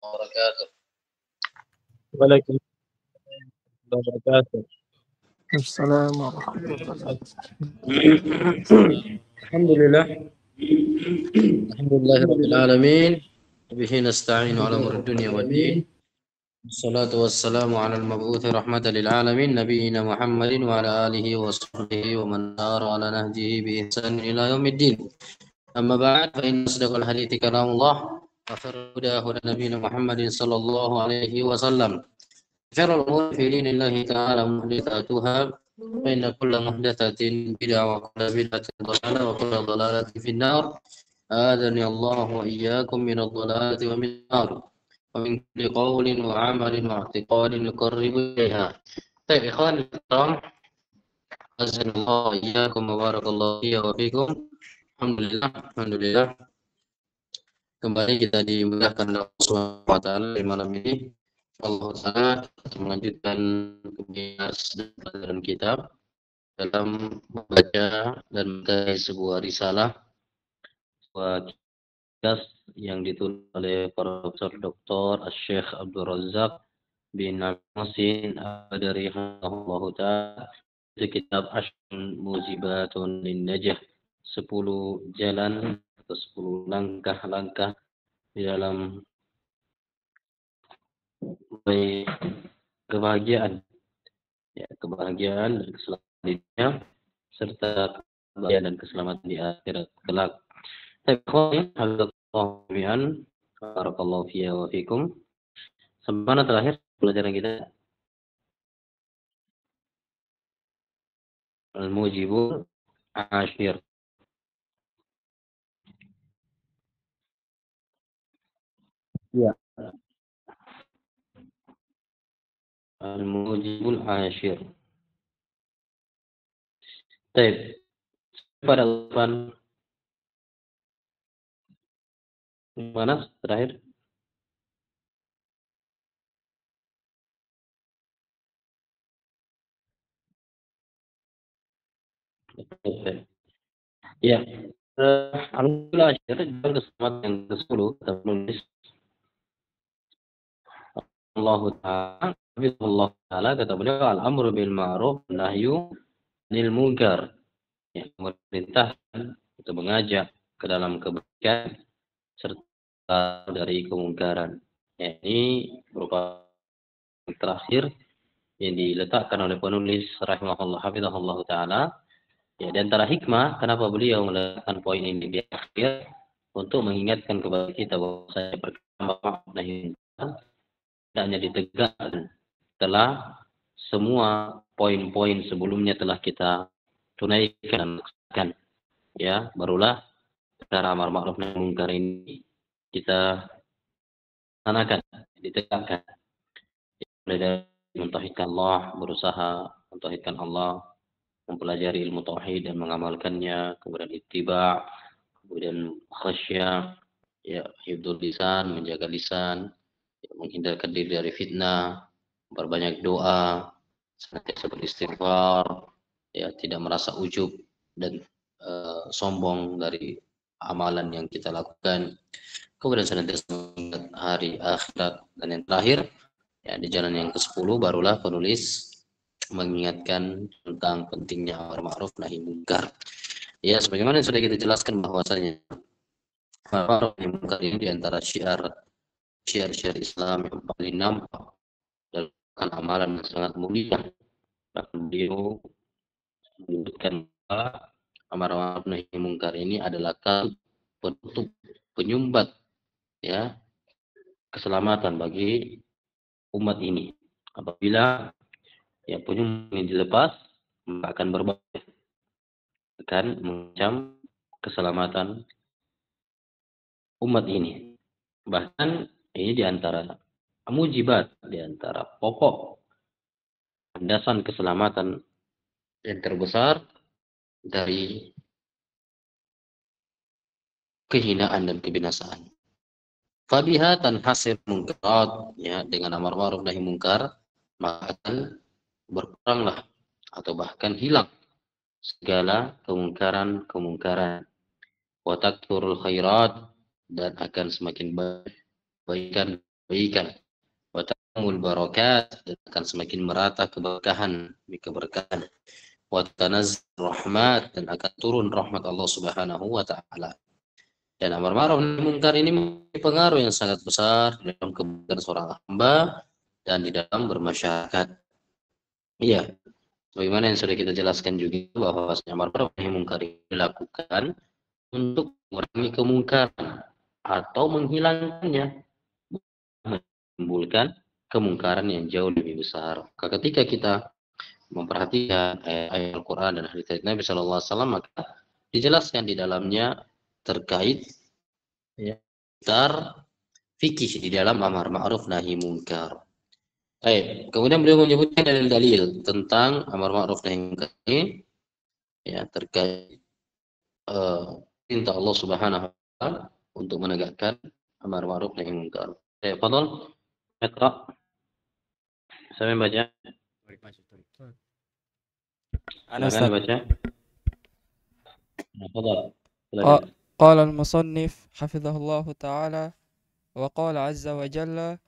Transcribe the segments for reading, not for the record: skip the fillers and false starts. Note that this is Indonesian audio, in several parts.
wabarakatuh. Waalaikumsalam wabarakatuh. Assalamualaikum warahmatullahi Alhamdulillah. Alhamdulillahirabbil alamin. Bihi nasta'inu ala umuri dunya waddin. Wassalatu wassalamu ala al-mab'uthi rahmatan lil alamin nabiyyina Muhammadin wa ala alihi wa sahbihi wa man sara ala nahjihi bi ihsan ila yaumiddin. Amma ba'd fa inna asdaqal hadithi kalamullah wa khairul huda huda nabiyyina Muhammadin sallallahu alaihi wasallam. Syarrul umuri fi dinillahi ta'ala muhdatsatuha fa inna kulla muhdatsatin bid'ah wa kulla bid'atin dhalalah wa kulla dhalalatin fin-nar. Adani Allah wa iyyakum minadh dhalalati wa min nar. ومن كل قول وعمل واعتقاد يقرب إليها. طيب إخوان الكرام أعزنا الله وإياكم وبارك الله فيا وفيكم. Alhamdulillah kembali kita dimudahkan oleh Allah Subhanahu wa taala di malam ini. Allah Ta'ala melanjutkan pelajaran kitab dalam membaca dan mengkaji sebuah risalah, sebuah kitab yang ditulis oleh Profesor Dr. Syekh Abdul Razak bin Muhsin Al-Badri rahimahullahu ta'ala. Itu kitab Ashrun Mujibatun Linnajah, 10 jalan atau 10 langkah-langkah di dalam kebahagiaan, ya, kebahagiaan dan keselamatan serta kebahagiaan dan keselamatan di akhirat kelak. Barakallahu fiya wa fikum. Sampai mana terakhir pelajaran kita? Al-Mujibul Ashir. Ya. Al-Mujibul Ashir. Baik. Pada depan mana terakhir? Ya. Alhamdulillah dalam kesempatan yang ke-10 kita menulis Allah Ta'ala kata beliau al-amru bil ma'ruf nahyu anil munkar. Ya, memerintahkan atau mengajak ke dalam kebaikan serta dari kemungkaran. Ya, ini berupa terakhir yang diletakkan oleh penulis rahimahullah hafizahullah taala. Ya, di antara hikmah kenapa beliau meletakkan poin ini di akhir untuk mengingatkan kepada kita bahwa saya perkara nahi tidak hanya ditegakkan setelah semua poin-poin sebelumnya telah kita tunaikan dan laksanakan. Ya, barulah perkara amar ma'ruf nahi munkar ini kita laksanakan, ditegakkan. Mulai dari mentauhidkan Allah, berusaha mentauhidkan Allah, mempelajari ilmu tauhid dan mengamalkannya, kemudian ittiba', kemudian khasyah, ya, hifdzul lisan, menjaga lisan, ya, menghindarkan diri dari fitnah, berbanyak doa, senantiasa beristighfar, ya, tidak merasa ujub dan sombong dari amalan yang kita lakukan, kemudian senantiasa mengingat hari akhirat, dan yang terakhir, ya, di jalan yang ke-10 barulah penulis mengingatkan tentang pentingnya amar ma'ruf nahi munkar. Ya, sebagaimana yang sudah kita jelaskan bahwasanya amar ma'ruf nahi munkar ini di antara syiar Islam yang paling nampak dalam amalan yang sangat mulia. Bahkan beliau menyebutkan bahwa amar ma'ruf nahi munkar ini adalah penutup, penyumbat, ya, keselamatan bagi umat ini. Apabila ya penyumbat ini dilepas, maka akan berbahaya, akan mengancam keselamatan umat ini. Bahkan ini diantara mujibat, diantara pokok landasan keselamatan yang terbesar dari kehinaan dan kebinasaan. Fabiha tanhasir munkarat, ya, dengan amar ma'ruf nahi munkar maka akan berkuranglah atau bahkan hilang segala kemungkaran. Wa takthurul khairat, dan akan semakin baikan wa ta'mul barakat, dan akan semakin merata keberkahan wa tanazzul rahmat, dan akan turun rahmat Allah Subhanahu wa taala. Dan amar ma'ruf nahi munkar ini memiliki pengaruh yang sangat besar dalam kebaikan seorang hamba dan di dalam bermasyarakat. Iya, bagaimana yang sudah kita jelaskan juga bahwa amar ma'ruf nahi munkar dilakukan untuk mengurangi kemungkaran atau menghilangkannya, menimbulkan kemungkaran yang jauh lebih besar. Ketika kita memperhatikan ayat Al-Quran dan hadits Nabi Sallallahu Alaihi Wasallam, maka dijelaskan di dalamnya terkait ya, sekitar fikih di dalam amar ma'ruf nahi munkar. Baik, kemudian beliau menyebutkan dalil-dalil tentang amar ma'ruf nahi munkar ini, ya, terkait perintah Allah Subhanahu wa taala untuk menegakkan amar ma'ruf nahi munkar. Fadhal, iqra. Saya membaca. Silakan baca. Fadhal. قال المصنف حفظه الله تعالى وقال عز وجل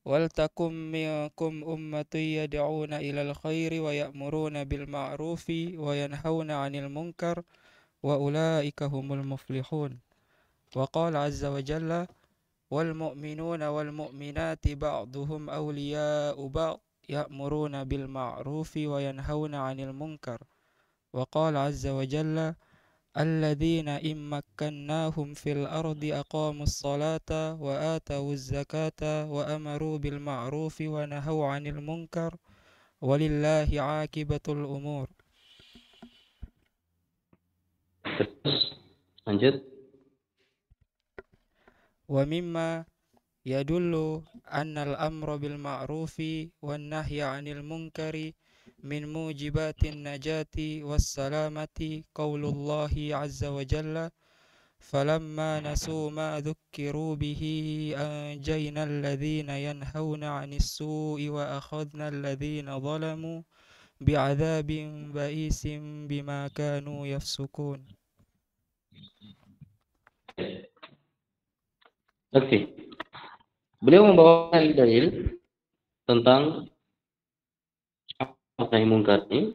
ولتكن منكم أمة يدعون إلى الخير ويأمرون بالمعروف وينهون عن المنكر وأولئك هم المفلحون. وقال عز وجل والمؤمنون والمؤمنات بعضهم أولياء بعض يأمرون بالمعروف وينهون عن المنكر. وقال عز وجل الذين إن مكناهم في الأرض أقاموا الصلاة وآتوا الزكاة وأمروا بالمعروف ونهوا عن المنكر ولله عاقبة الأمور. Lanjut. ومما يدل أن الأمر بالمعروف والنهي عن المنكر من موجبات النجاة والسلامة قول الله عز وجل فلما نسوا ما ذكروا به أنجينا الذين ينهون عن السوء وأخذنا الذين ظلموا بعذاب بئيس بما كانوا يفسقون. Oke. Beliau membawakan dalil tentang nahi munkar ini.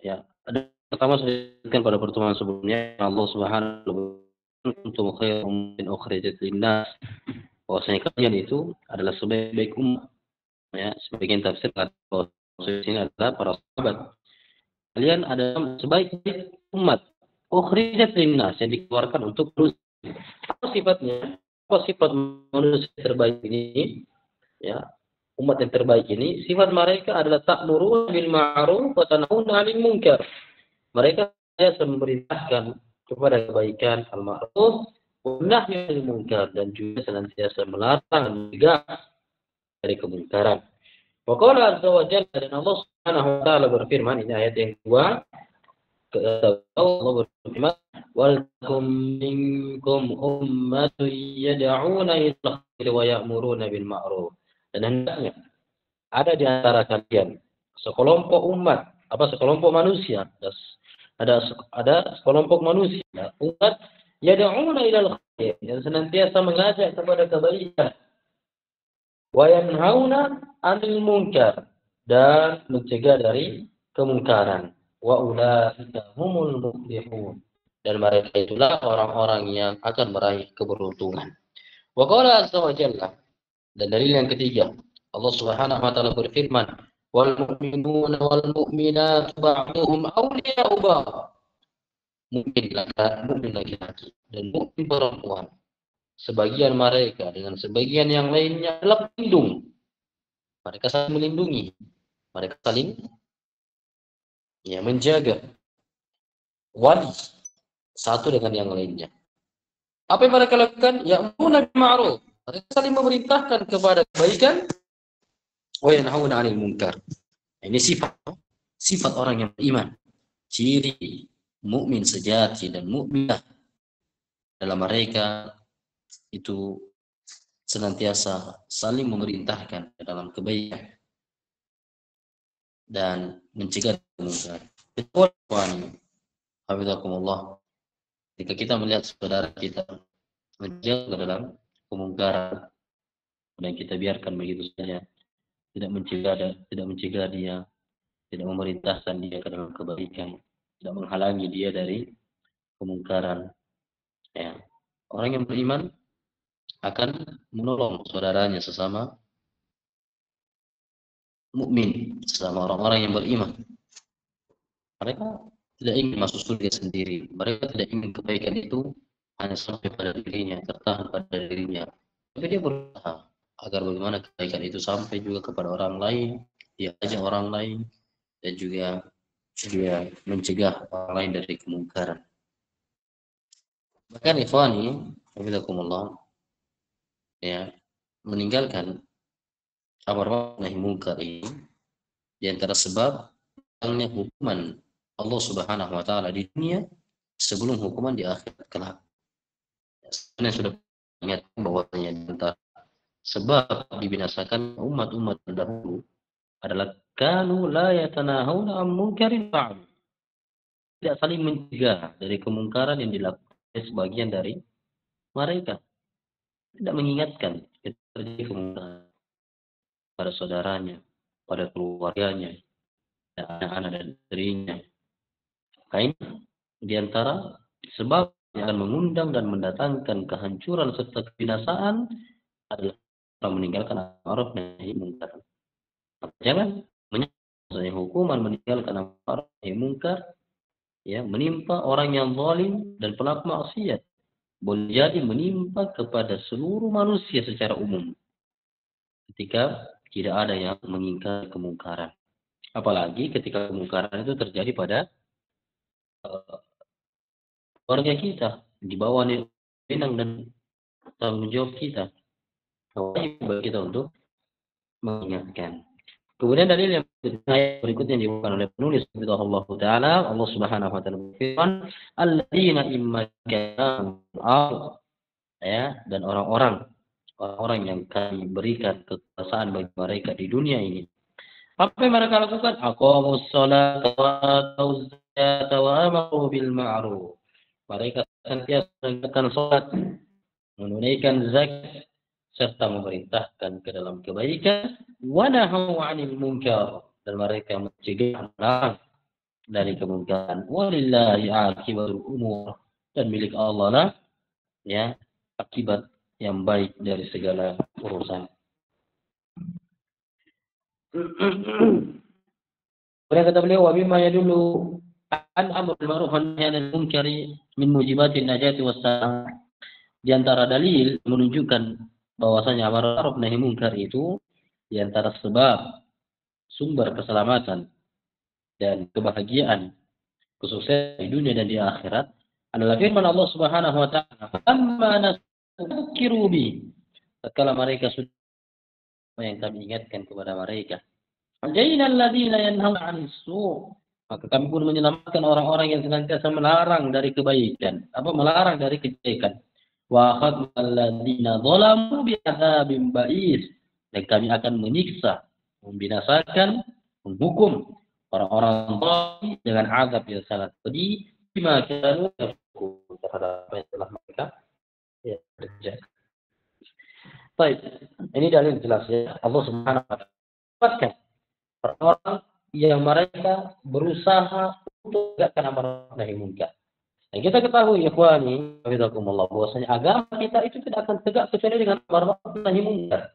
Ya, ada pertama saya sebutkan pada pertemuan sebelumnya, Allah Subhanahu wa taala untuk khairum min ukhrijat linnas, bahwasanya kalian itu adalah sebaik-baik umat. Ya, sebagian tafsir bahwa ini adalah para sahabat. Kalian adalah sebaik-baik umat ukhrijat linnas, yang dikeluarkan untuk manusia. Apa sifatnya? Apa sifat manusia terbaik ini? Ya, umat yang terbaik ini, sifat mereka adalah ta'muruna bil ma'ruf wa tanhauna 'anil munkar. Mereka senantiasa memerintahkan kepada kebaikan, al-ma'ruf, wa nahyi 'anil munkar, dan juga senantiasa melarang dan mencegah dari kemungkaran. Wa qala azza wa jalla, dan Allah Subhanahu wa taala berfirman, ini ayat yang kedua, Allah berfirman, waltakum minkum ummatun yad'una ila khairi wa ya'muruna bil ma'ruf. Dan hendaknya ada di antara kalian sekelompok umat, sekelompok manusia, ada sekelompok manusia, umat yad'una ila khair, yang senantiasa mengajak kepada kebaikan, wa yanhauna 'anil munkar, dan mencegah dari kemungkaran. Wa ulaika humul muflihun, dan mereka itulah orang-orang yang akan meraih keberuntungan. Wa qala azza wa jalla, dan dalil yang ketiga, Allah Subhanahu wa taala berfirman, wal mu'minuna wal mu'minatu ba'duhum awliya'u ba'd. Mukmin laki-laki dan mukmin perempuan, sebagian mereka dengan sebagian yang lainnya adalah pelindung. Mereka saling melindungi, mereka saling menjaga, wali satu dengan yang lainnya. Apa yang mereka lakukan? Ya'muruna bil ma'ruf, mereka saling memerintahkan kepada kebaikan, wa yanhauna 'anil munkar. Ini sifat orang yang beriman, ciri mukmin sejati dan mukminah dalam mereka itu senantiasa saling memerintahkan dalam kebaikan dan mencegah kemungkaran. Hafizakumullah, jika kita melihat saudara kita menjaga ke dalam kemungkaran, dan kita biarkan begitu saja, tidak mencegah dia, tidak memerintahkan dia ke dalam kebaikan, tidak menghalangi dia dari kemungkaran. Ya. Orang yang beriman akan menolong saudaranya sesama mukmin, sesama orang-orang yang beriman. Mereka tidak ingin masuk surga sendiri. Mereka tidak ingin kebaikan itu hanya sampai pada dirinya, tertahan pada dirinya. Tapi dia berusaha agar bagaimana kebaikan itu sampai juga kepada orang lain, dia ajak orang lain, dan juga dia mencegah orang lain dari kemungkaran. Bahkan ikhwani, hafizakumullah, ya, meninggalkan amar ma'ruf nahi munkar ini di antara sebab datangnya hukuman Allah Subhanahu wa taala di dunia sebelum hukuman di akhirat kelak. Sebenarnya sudah ingatkan bahwasanya di antara sebab dibinasakan umat-umat terdahulu adalah kanu la yatanahuna an munkarin fa'al. Tidak saling mencegah dari kemungkaran yang dilakukan sebagian dari mereka. Tidak mengingatkan terjadi kemungkaran pada saudaranya, pada keluarganya, dan anak-anak dan istrinya. Ini di antara sebab yang akan mengundang dan mendatangkan kehancuran serta kebinasaan adalah meninggalkan amar ma'ruf nahi munkar. Jangan menyangka hukuman meninggalkan amar ma'ruf nahi munkar ya menimpa orang yang zalim dan pelaku maksiat. Boleh jadi menimpa kepada seluruh manusia secara umum ketika tidak ada yang mengingkari kemungkaran. Apalagi ketika kemungkaran itu terjadi pada keluarga kita, di bawah wewenang dan tanggung jawab kita. Wajib bagi kita untuk mengingatkan. Kemudian dalil yang berikutnya dibawakan oleh penulis Allah Taala, Allah Subhanahu Wa Taala berfirman, "Alladzina imma kanu ya, dan orang-orang yang kami berikan kekuasaan bagi mereka di dunia ini. Apa yang mereka lakukan? Aqamus sholata wa atuz zakata wa amaru bil ma'ruf. Mereka senantiasa menegakkan salat, menunaikan zakat, serta memerintahkan ke dalam kebaikan, wa nahaw 'anil munkar, dan mereka mencegah melarang dari kemungkaran. Walillahi 'aqibatul umur, dan milik Allah lah ya akibat yang baik dari segala urusan. Kemudian kata beliau, wa mimma yadullu an amr bil ma'ruf wa nahy 'anil munkari min mujibatin najati was salam. Di antara dalil menunjukkan bahwasanya amar ma'ruf nahi munkar itu di antara sebab sumber keselamatan dan kebahagiaan kesuksesan di dunia dan di akhirat adalah firman Allah Subhanahu wa taala, "Amma nasukkiru bi." Tatkala mereka sudah yang kami ingatkan kepada mereka, "Anjayna alladziina yanhauna 'anil su'." Maka kami pun menyelamatkan orang-orang yang senantiasa melarang dari kebaikan, melarang dari kejelekan. Wa akhadna alladziina dzalamu bi'adzabin ba'is. Dan kami akan menyiksa, membinasakan, menghukum orang-orang zalim dengan azab yang sangat pedih bima kanu yafsukun, terhadap apa yang telah mereka kerjakan. Baik, ini dalil jelas ya. Allah Subhanahu wa taala orang yang mereka berusaha untuk menegakkan amar ma'ruf nahi munkar. Dan kita ketahui ikhwani, hafizakumullah, bahwasanya agama kita itu tidak akan tegak kecuali dengan amar ma'ruf nahi munkar.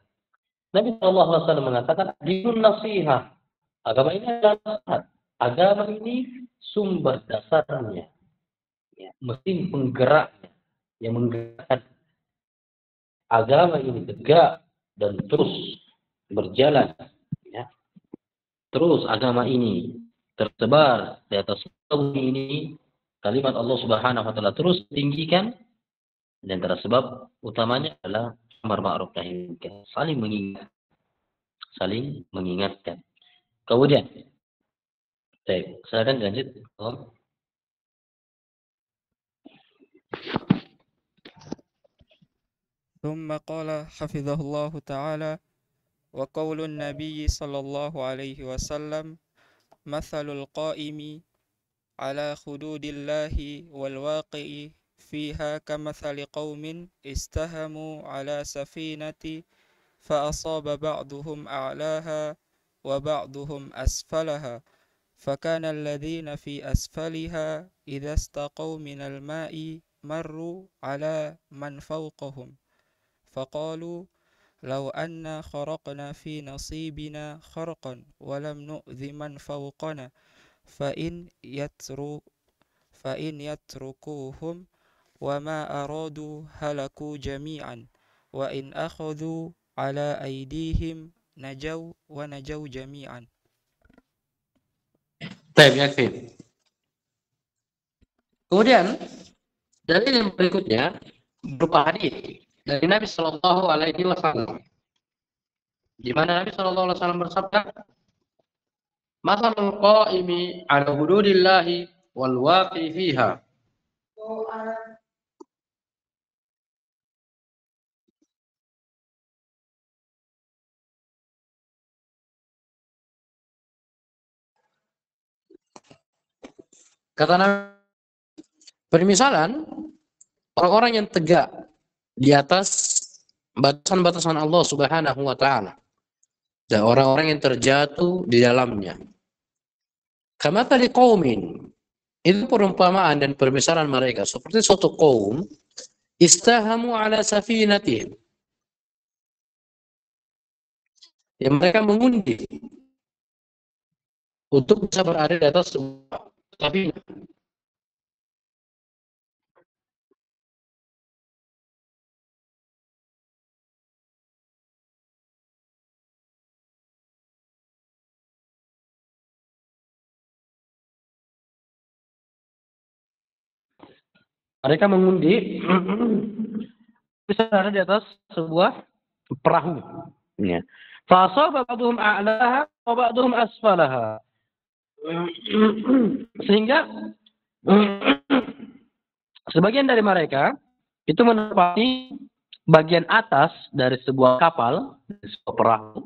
Nabi sallallahu alaihi wasallam mengatakan, "Dinun nasihah." Agama ini adalah nasihat. Agama ini sumber dasarnya, ya, mesin penggeraknya yang menggerakkan agama ini tegak dan terus berjalan. Ya. Terus agama ini tersebar di atas bumi ini, kalimat Allah Subhanahu wa taala terus tinggikan, dan antara sebab utamanya adalah amar ma'ruf nahi munkar, saling mengingatkan. Kemudian, silakan lanjut. ثم قال حفظه الله تعالى: وقول النبي صلى الله عليه وسلم: مثل القائم على حدود الله والواقع فيها كمثل قوم استهموا على سفينة فأصاب بعضهم أعلاها وبعضهم أسفلها فكان الذين في أسفلها إذا استقوا من الماء مروا على من فوقهم فقالوا لو أنا خرقنا في نصيبنا خرقا ولم نؤذ من فوقنا فإن يترو فإن يتركوهم وما أرادوا هلكوا جميعا وإن أخذوا على أيديهم نجوا ونجوا جميعا. Baik, yakfi. Kemudian dalil yang berikutnya berupa hadis dari Nabi Shallallahu Alaihi Wasallam, di mana Nabi Shallallahu Alaihi Wasallam bersabda, "Masalul qaimi ala hududillahi wal waqi fiha." Kata Nabi, permisalan orang-orang yang tegak di atas batasan-batasan Allah Subhanahu wa taala dan orang-orang yang terjatuh di dalamnya. Kama tali qaumin, itu perumpamaan dan permisalan mereka seperti suatu kaum istahamu ala safinatihim, yang mereka mengundi untuk bisa berada di atas sebuah safinah. Mereka mengundi bisa berada di atas sebuah perahu. Ya. Fasaba ba'dhum a'laha wa ba'dhum asfalaha. Sehingga sebagian dari mereka itu menempati bagian atas dari sebuah kapal, dari sebuah perahu.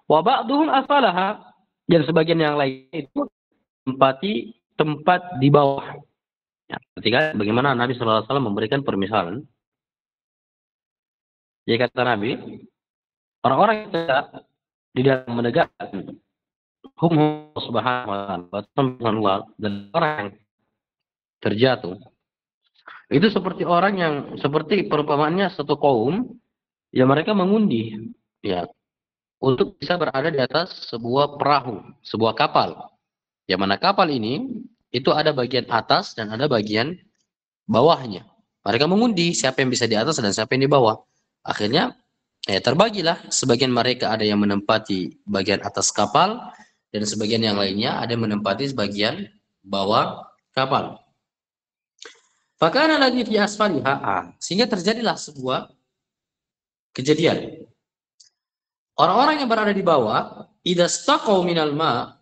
Wa ba'dhum asfalaha, dan sebagian yang lain itu menempati tempat di bawah. Ya, ketika bagaimana Nabi Sallallahu Alaihi Wasallam memberikan permisalan, dia kata Nabi, orang-orang yang tidak di dalam menegakkan hukum Subhanahu wa Taala dan orang yang terjatuh, itu seperti orang yang seperti perumpamaannya satu kaum yang mereka mengundi, ya, untuk bisa berada di atas sebuah perahu, sebuah kapal. Yang mana kapal ini itu ada bagian atas dan ada bagian bawahnya. Mereka mengundi siapa yang bisa di atas dan siapa yang di bawah. Akhirnya terbagilah, sebagian mereka ada yang menempati bagian atas kapal dan sebagian yang lainnya ada yang menempati bagian bawah kapal. Fakana lagi fi asfaliha, sehingga terjadilah sebuah kejadian. Orang-orang yang berada di bawah, idza staqau minal ma,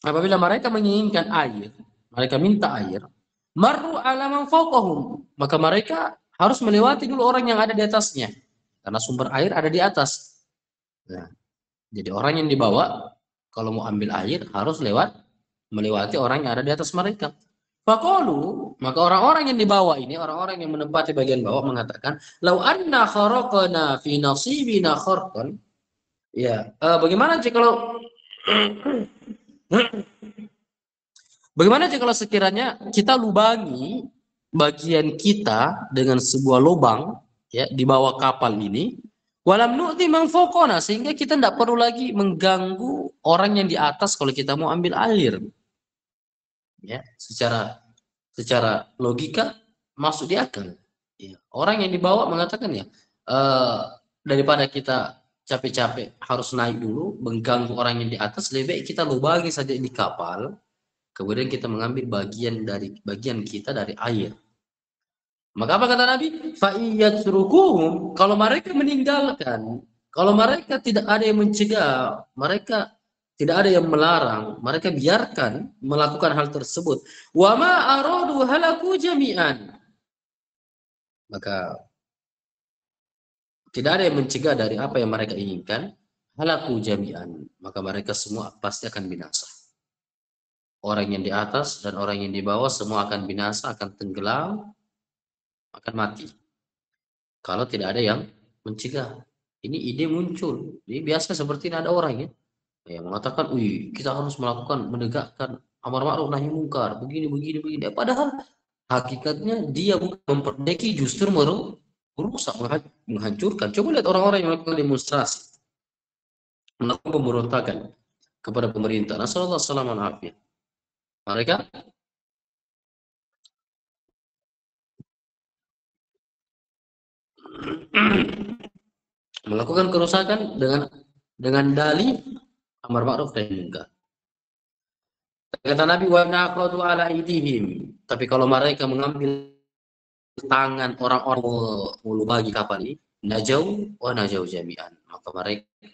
apabila mereka menginginkan air, mereka minta air, marru ala man fawqahum, maka mereka harus melewati dulu orang yang ada di atasnya, karena sumber air ada di atas. Nah, jadi orang yang dibawa kalau mau ambil air harus melewati orang yang ada di atas mereka. Faqalu, maka orang-orang yang dibawa ini, orang-orang yang menempati bagian bawah mengatakan, "Lau anna kharaqna fi nasibina kharqan." Ya, bagaimana kalau sekiranya kita lubangi bagian kita dengan sebuah lubang, ya, di bawah kapal ini, walam nu'ti man fawqana, sehingga kita tidak perlu lagi mengganggu orang yang di atas kalau kita mau ambil air. Ya, secara logika masuk di akal. Ya, orang yang dibawa mengatakan, ya, daripada kita capek-capek harus naik dulu mengganggu orang yang di atas, lebih baik kita lubangi saja di kapal, kemudian kita mengambil bagian kita dari air. Maka apa kata Nabi? Fa'iyatsrukuhum, kalau mereka meninggalkan, kalau mereka tidak ada yang mencegah, mereka tidak ada yang melarang, mereka biarkan melakukan hal tersebut. Wa ma aradu halaku jami'an, maka tidak ada yang mencegah dari apa yang mereka inginkan, halaku jami'an, maka mereka semua pasti akan binasa. orang yang di atas dan orang yang di bawah semua akan binasa, akan tenggelam, akan mati. Kalau tidak ada yang mencegah. Ini ide muncul. Jadi biasa seperti ini ada orang ya, yang mengatakan, "Wih, kita harus melakukan menegakkan amar ma'ruf nahi mungkar, begini begini begini." Padahal hakikatnya dia bukan memperbaiki, justru merusak, menghancurkan. Coba lihat orang-orang yang melakukan demonstrasi, melakukan pemberontakan kepada pemerintah. Nasallallahu alaihi wasallam. Mereka melakukan kerusakan dengan dalih amar ma'ruf nahi munkar. Kata Nabi, wa naqadu ala aydihim. Tapi kalau mereka mengambil tangan orang-orang mulu bagi kapal ini, najau wa najau jami'an.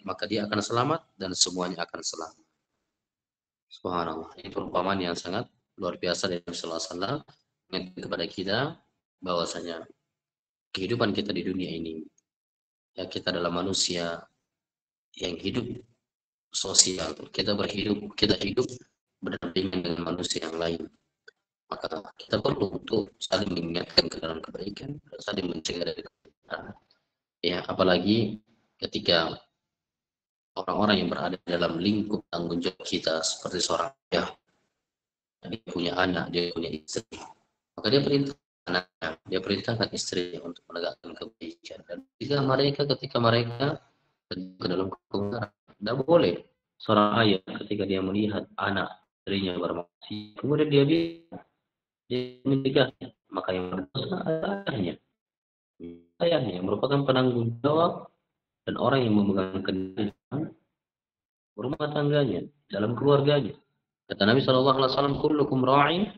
Maka dia akan selamat dan semuanya akan selamat. Subhanallah. Ini perumpamaan yang sangat luar biasa dari Rasulullah SAW kepada kita bahwasanya kehidupan kita di dunia ini, ya, kita adalah manusia yang hidup sosial. Kita hidup berdampingan dengan manusia yang lain. Maka kita perlu untuk saling mengingatkan ke dalam kebaikan, saling mencegah dari kebaikan. Ya, apalagi ketika orang-orang yang berada dalam lingkup tanggung jawab kita, seperti seorang ayah, dia punya anak, dia punya istri, maka dia perintahkan anaknya, dia perintahkan istrinya untuk menegakkan kebaikan. Dan ketika mereka ke dalam kebenaran, tidak boleh seorang ayah ketika dia melihat anak istrinya bermaksiat, kemudian dia mencegahnya, maka yang berdosa adalah ayahnya yang merupakan penanggung jawab dan orang yang memegang kendali rumah tangganya, dalam keluarganya. Kata Nabi SAW, kullukum ra'in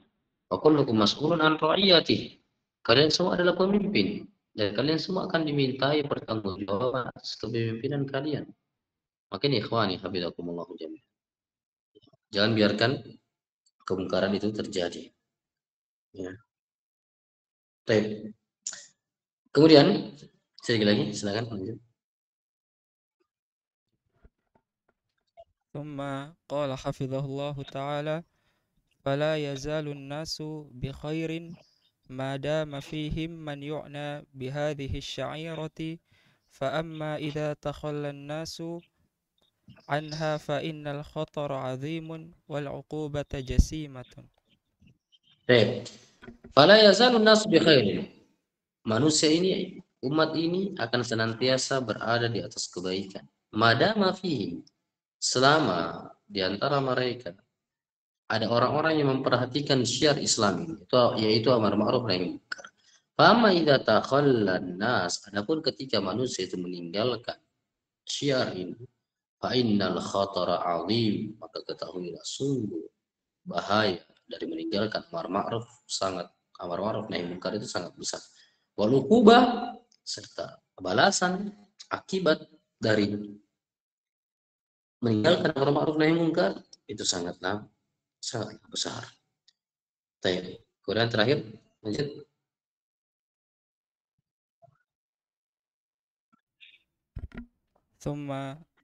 wa kullukum mas'ulun an ra'iyatihi. Kalian semua adalah pemimpin dan kalian semua akan dimintai pertanggungjawaban atas kepemimpinan kalian. Makanya ikhwani habibakumullah jami'an, jangan biarkan kemungkaran itu terjadi. Ya. Baik. Kemudian sedikit lagi, silakan lanjut. ثم قال حفظه الله تعالى فلا يزال الناس بخير ما دام فيهم من يعنى بهذه الشعيرة فأما إذا تخلى الناس عنها فإن الخطر عظيم والعقوبة جسيمة. Baik. Fala yazalun nas bi khairin. Manusia ini, umat ini akan senantiasa berada di atas kebaikan. Madama fihi, selama di antara mereka ada orang-orang yang memperhatikan syiar Islam, yaitu amar ma'ruf nahi munkar. Fama idza takhallan nas, adapun ketika manusia itu meninggalkan syiar ini, fa innal khatara azim, maka ketahuilah sungguh bahaya dari meninggalkan amar ma'ruf nahi munkar itu sangat besar. Wal uqubah, serta balasan akibat dari meninggalkan amar ma'ruf nahi munkar itu sangatlah besar. Baik. Kemudian terakhir, lanjut. ثم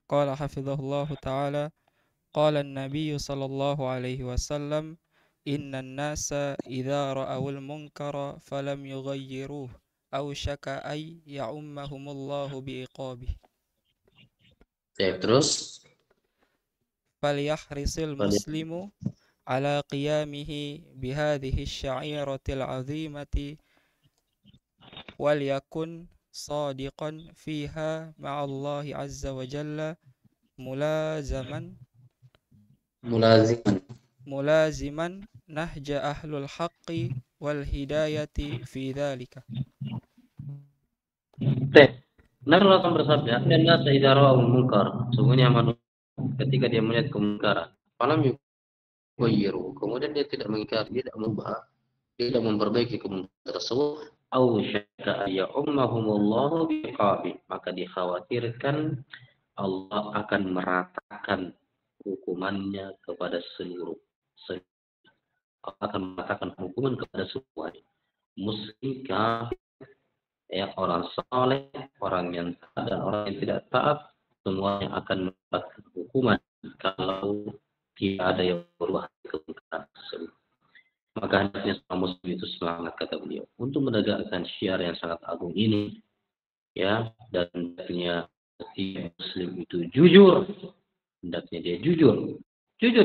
قال حفظه الله تعالى قال النبي صلى الله عليه وسلم إن الناس إذا رأوا المنكر فلم يغيروه أوشك أن يعمهم الله بعقابه. Terus فليحرص المسلم على قيامه بهذه الشعيرة العظيمة وليكن صادقا فيها مع الله عز وجل ملازما نهج أهل الحق والهداية في ذلك. Nabi akan bersabda, "Inna nasa idza ra'au munkar." Sungguhnya manusia ketika dia melihat kemungkaran, falam yughayyiru, kemudian dia tidak mengingkari, dia tidak mengubah, dia tidak memperbaiki kemungkaran tersebut, au syaka ya ummahumullahu biqabi, maka dikhawatirkan Allah akan meratakan hukumannya kepada seluruh. Allah akan meratakan hukuman kepada semuanya. Muslim, kafir, ya, orang saleh, orang yang taat dan orang yang tidak taat, semuanya akan mendapatkan hukuman kalau tidak ada yang berubah kemungkaran tersebut. Maka hendaknya seorang muslim itu semangat, kata beliau, untuk menegakkan syiar yang sangat agung ini, ya, dan hendaknya setiap muslim itu jujur, hendaknya dia jujur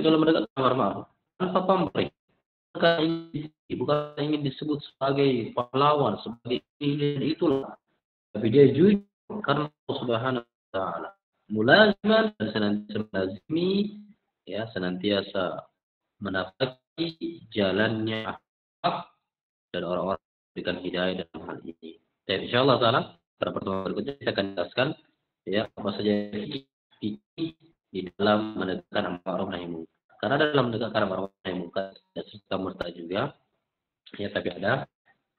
dalam menegakkan amar ma'ruf tanpa pamrih, bukan ingin disebut sebagai pahlawan, sebagai ini itulah, tapi dia jujur karena Allah Subhanahu wa taala. Mulaziman, dan senantiasa melazimi, ya, senantiasa menapaki jalannya hak dan orang-orang memberikan hidayah dalam hal ini. Dan insyaallah taala pada pertemuan berikutnya kita akan jelaskan, ya, apa saja di dalam menegakkan amar ma'ruf nahi munkar. Karena dalam menegakkan amar ma'ruf nahi munkar ada serta merta juga, ya, tapi ada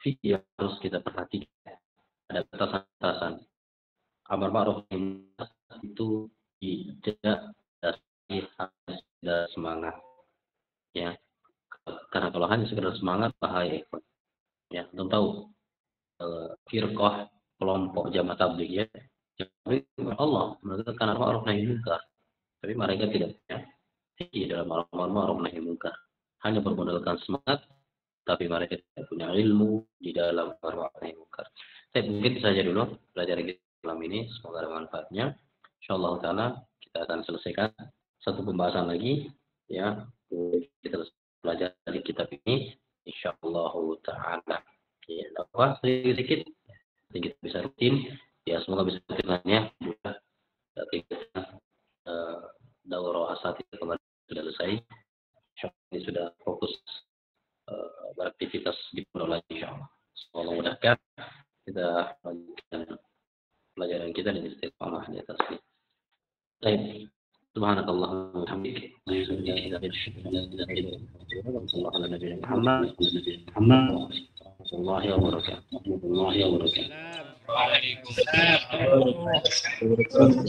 fikih yang harus kita perhatikan. Ada batasan-batasan. Amar ma'ruf nahi munkar itu tidak dari hanya semangat, ya, karena kalau hanya sekedar semangat bahaya, ya. Antum tahu firqah, kelompok jamaah tabligh, ya, Allah menegakkan amar ma'ruf nahi munkar, tapi mereka tidak punya fikih dalam amar ma'ruf nahi munkar, hanya bermodalkan semangat, tapi mereka tidak punya ilmu di dalam amar ma'ruf nahi munkar. Saya mungkin saja dulu pelajaran kita malam ini, semoga ada manfaatnya. Insyaallah taala kita akan selesaikan satu pembahasan lagi, ya, kita belajar dari kitab ini insyaallah taala. Ya, apa sedikit kita bisa rutin, ya, semoga bisa rutinannya juga. Tapi daurah asatidz kemarin sudah selesai, insyaallah ini sudah fokus beraktivitas di pondok lagi, insyaallah. Semoga mudahkan kita lanjutkan pelajaran kita dan istiqamah di atas ini. Baik. Subhanakallahumma wa bihamdika, asyhadu an la ilaha illa anta, warahmatullahi wabarakatuh. Waalaikumsalam.